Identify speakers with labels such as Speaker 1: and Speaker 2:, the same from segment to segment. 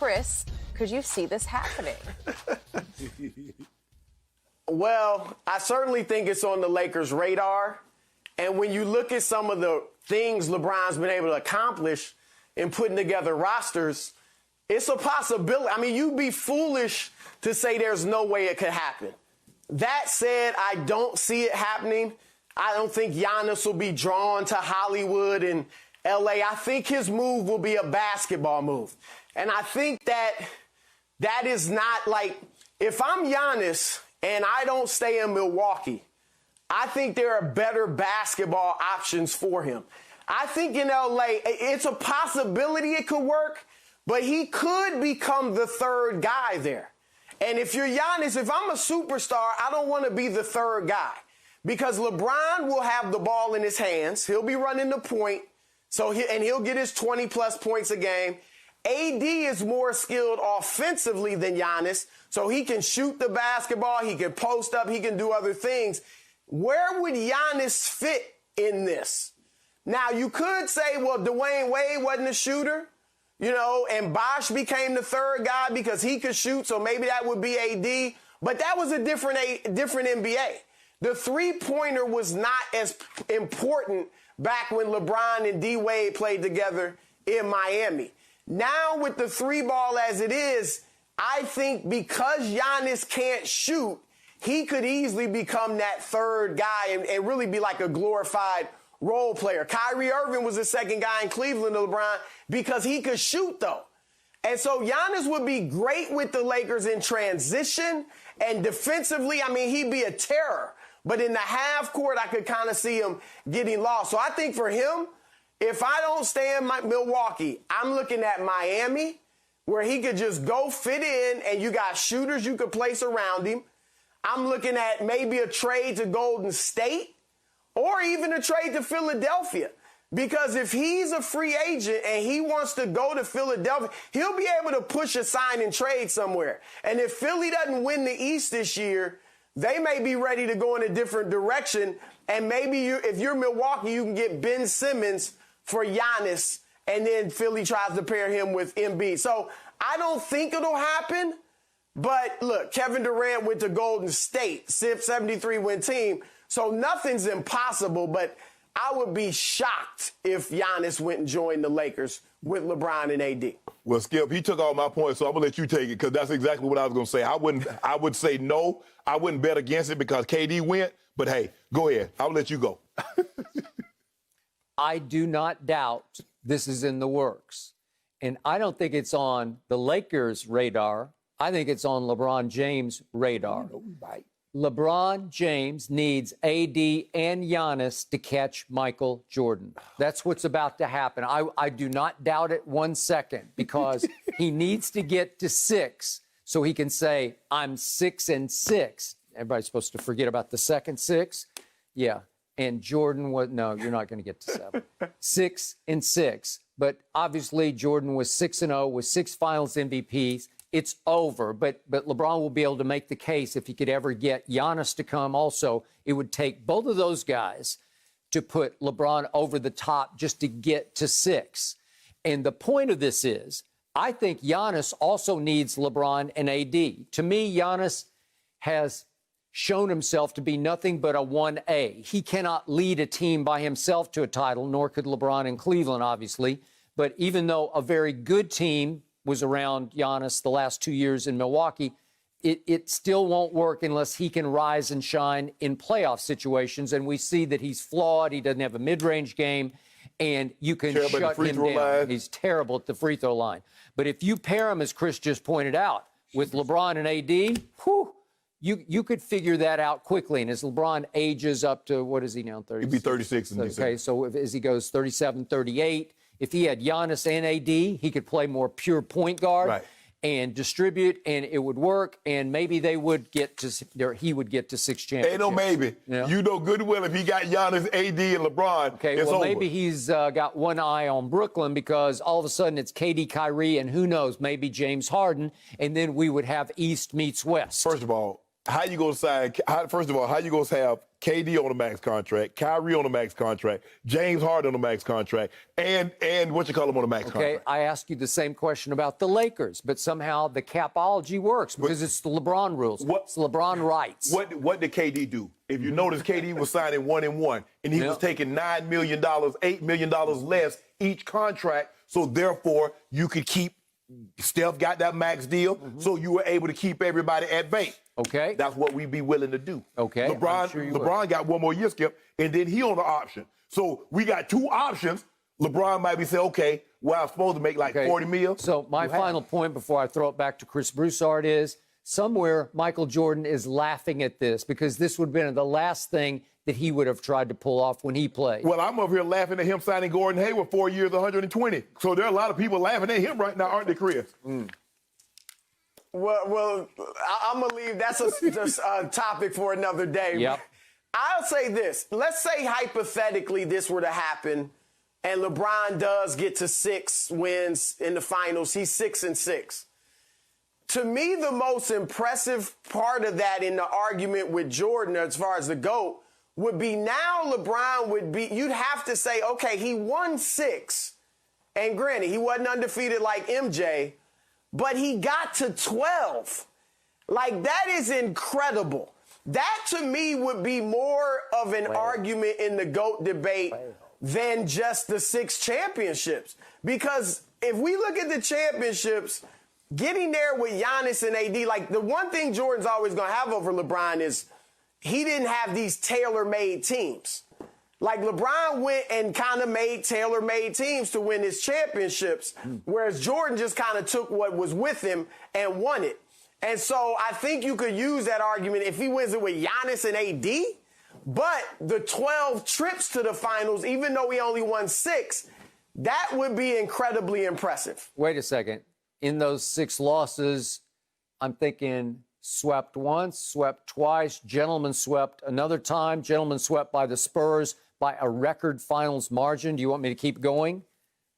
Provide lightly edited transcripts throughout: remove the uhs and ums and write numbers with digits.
Speaker 1: Chris, could you see this happening?
Speaker 2: Well, I certainly think it's on the Lakers' radar. And when you look at some of the things LeBron's been able to accomplish in putting together rosters, it's a possibility. I mean, you'd be foolish to say there's no way it could happen. That said, I don't see it happening. I don't think Giannis will be drawn to Hollywood and L.A. I think his move will be a basketball move. And I think that is not like, if I'm Giannis and I don't stay in Milwaukee, I think there are better basketball options for him. I think in L.A., it's a possibility it could work, but he could become the third guy there. And if you're Giannis, if I'm a superstar, I don't want to be the third guy because LeBron will have the ball in his hands. He'll be running the point, and he'll get his 20-plus points a game. AD is more skilled offensively than Giannis, so he can shoot the basketball, he can post up, he can do other things. Where would Giannis fit in this? Now, you could say, well, Dwayne Wade wasn't a shooter, and Bosh became the third guy because he could shoot, so maybe that would be AD. But that was a different NBA. The three-pointer was not as important back when LeBron and D. Wade played together in Miami. Now, with the three ball as it is, I think because Giannis can't shoot, he could easily become that third guy and really be like a glorified role player. Kyrie Irving was the second guy in Cleveland to LeBron because he could shoot, though. And so Giannis would be great with the Lakers in transition and defensively. I mean, he'd be a terror. But in the half court, I could kind of see him getting lost. So I think for him, if I don't stay in Milwaukee, I'm looking at Miami, where he could just go fit in and you got shooters you could place around him. I'm looking at maybe a trade to Golden State or even a trade to Philadelphia. Because if he's a free agent and he wants to go to Philadelphia, he'll be able to push a sign and trade somewhere. And if Philly doesn't win the East this year, they may be ready to go in a different direction. And maybe if you're Milwaukee, you can get Ben Simmons for Giannis, and then Philly tries to pair him with Embiid. So I don't think it'll happen. But look, Kevin Durant went to Golden State, 73-win team. So nothing's impossible, but I would be shocked if Giannis went and joined the Lakers with LeBron and AD.
Speaker 3: Well, Skip, he took all my points, so I'm going to let you take it because that's exactly what I was going to say. I would say no. I wouldn't bet against it because KD went. But, hey, go ahead. I'll let you go.
Speaker 4: I do not doubt this is in the works. And I don't think it's on the Lakers' radar. I think it's on LeBron James' radar. LeBron James needs AD and Giannis to catch Michael Jordan. That's what's about to happen. I do not doubt it 1 second because he needs to get to 6 so he can say, I'm 6-6. Everybody's supposed to forget about the second 6. Yeah. And Jordan was, no, you're not going to get to 7. 6-6. But obviously Jordan was 6-0 with 6 finals MVPs. It's over, but LeBron will be able to make the case if he could ever get Giannis to come also. It would take both of those guys to put LeBron over the top just to get to 6. And the point of this is, I think Giannis also needs LeBron and AD. To me, Giannis has shown himself to be nothing but a 1A. He cannot lead a team by himself to a title, nor could LeBron in Cleveland, obviously. But even though a very good team was around Giannis the last 2 years in Milwaukee, it still won't work unless he can rise and shine in playoff situations. And we see that he's flawed. He doesn't have a mid-range game, and you can shut him down. Line. He's terrible at the free throw line. But if you pair him, as Chris just pointed out, with LeBron and AD, whew, you could figure that out quickly. And as LeBron ages up to, what is he now, 36?
Speaker 3: He'd be 36 in December. Okay,
Speaker 4: so as he goes 37, 38, if he had Giannis and AD, he could play more pure point guard and distribute, and it would work, and maybe they would get to, he would get to 6 championships.
Speaker 3: Ain't no maybe. You know good and well if he got Giannis, AD, and LeBron, it's over.
Speaker 4: Maybe he's got one eye on Brooklyn because all of a sudden it's KD, Kyrie, and who knows, maybe James Harden, and then we would have East meets West.
Speaker 3: First of all, how you gonna sign? First of all, how you gonna have KD on a max contract, Kyrie on a max contract, James Harden on a max contract, and what you call him on a max
Speaker 4: Okay,
Speaker 3: contract?
Speaker 4: I asked you the same question about the Lakers, but somehow the capology works because it's the LeBron rules. It's LeBron rights.
Speaker 3: What did KD do? If you notice, KD was signing 1-1, and he was taking $9 million, $8 million less each contract. So therefore, you could keep. Steph got that max deal, so you were able to keep everybody at bay.
Speaker 4: Okay.
Speaker 3: That's what we'd be willing to do.
Speaker 4: Okay.
Speaker 3: LeBron got one more year, Skip, and then he on the option. So we got two options. LeBron might be saying, okay, well, I'm supposed to make like 40 mil.
Speaker 4: So my final point before I throw it back to Chris Broussard is somewhere Michael Jordan is laughing at this because this would have been the last thing that he would have tried to pull off when he played.
Speaker 3: Well, I'm over here laughing at him signing Gordon Hayward 4 years, 120. So there are a lot of people laughing at him right now, aren't they, Chris?
Speaker 2: Well, I'm going to leave. That's a topic for another day.
Speaker 4: Yep.
Speaker 2: I'll say this. Let's say hypothetically this were to happen and LeBron does get to 6 wins in the finals. He's 6-6. To me, the most impressive part of that in the argument with Jordan as far as the GOAT would be now LeBron would be, you'd have to say, okay, he won 6. And granted, he wasn't undefeated like MJ, but he got to 12. Like, that is incredible. That, to me, would be more of an argument in the GOAT debate than just the 6 championships. Because if we look at the championships, getting there with Giannis and AD, like, the one thing Jordan's always going to have over LeBron is he didn't have these tailor-made teams. Like, LeBron went and kind of made tailor-made teams to win his championships, whereas Jordan just kind of took what was with him and won it. And so I think you could use that argument if he wins it with Giannis and AD, but the 12 trips to the finals, even though he only won 6, that would be incredibly impressive.
Speaker 4: Wait a second. In those 6 losses, I'm thinking swept once, swept twice, gentlemen swept another time, gentlemen swept by the Spurs by a record finals margin. Do you want me to keep going?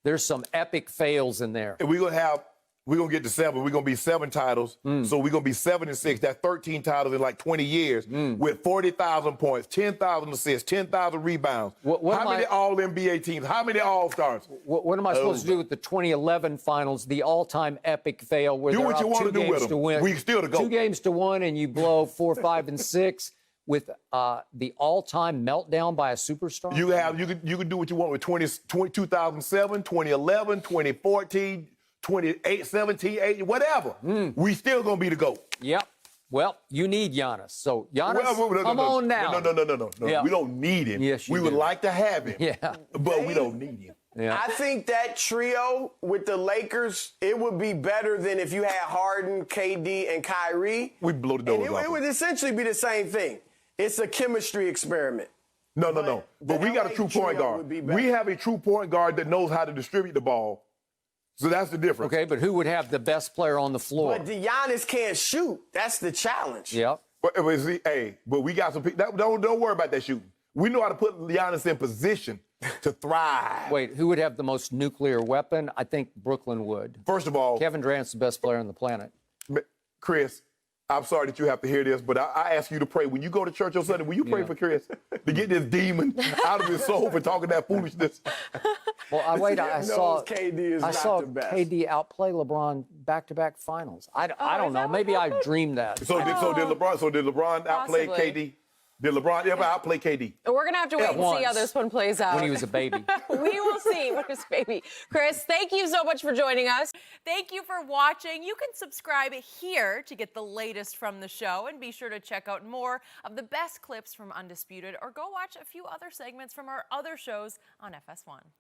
Speaker 4: There's some epic fails in there.
Speaker 3: And we're going to get to 7. We're going to be 7 titles. So we're going to be 7-6. That's 13 titles in like 20 years with 40,000 points, 10,000 assists, 10,000 rebounds. How many All-NBA teams? How many All-Stars?
Speaker 4: What am I supposed to do with the 2011 finals, the all-time epic fail where
Speaker 3: do what you want to do with them. We still to go.
Speaker 4: 2 games to 1 and you blow 4, 5, and 6 with the all-time meltdown by a superstar?
Speaker 3: You can do what you want with 2007, 2011, 2014, 28, 17, 18, whatever. We still gonna be the GOAT.
Speaker 4: Yep. Well, you need Giannis. So Giannis, come on now.
Speaker 3: No.
Speaker 4: Yeah.
Speaker 3: We don't need him.
Speaker 4: Yes, you
Speaker 3: we
Speaker 4: do.
Speaker 3: would like to have him.
Speaker 4: Yeah.
Speaker 3: But we don't need him.
Speaker 4: Yeah.
Speaker 2: I think that trio with the Lakers, it would be better than if you had Harden, KD, and Kyrie.
Speaker 3: We'd blow the doors off.
Speaker 2: It would essentially be the same thing. It's a chemistry experiment.
Speaker 3: No. But we got a true point guard. We have a true point guard that knows how to distribute the ball. So that's the difference.
Speaker 4: Okay, but who would have the best player on the floor?
Speaker 2: But Giannis can't shoot. That's the challenge.
Speaker 4: Yep.
Speaker 3: But see, but we got some people. Don't worry about that shooting. We know how to put Giannis in position to thrive.
Speaker 4: Wait, who would have the most nuclear weapon? I think Brooklyn would.
Speaker 3: First of all,
Speaker 4: Kevin Durant's the best player on the planet.
Speaker 3: Chris, I'm sorry that you have to hear this, but I ask you to pray. When you go to church on Sunday, will you pray for Chris to get this demon out of his soul for talking that foolishness?
Speaker 4: Well, I saw
Speaker 2: KD
Speaker 4: outplay LeBron back-to-back finals. I don't know. Maybe I dreamed that.
Speaker 3: So did LeBron outplay KD? Did LeBron ever outplay KD?
Speaker 1: We're going to have to wait and see how this one plays out.
Speaker 4: When he was a baby.
Speaker 1: We will see when he was a baby. Chris, thank you so much for joining us.
Speaker 5: Thank you for watching. You can subscribe here to get the latest from the show, and be sure to check out more of the best clips from Undisputed, or go watch a few other segments from our other shows on FS1.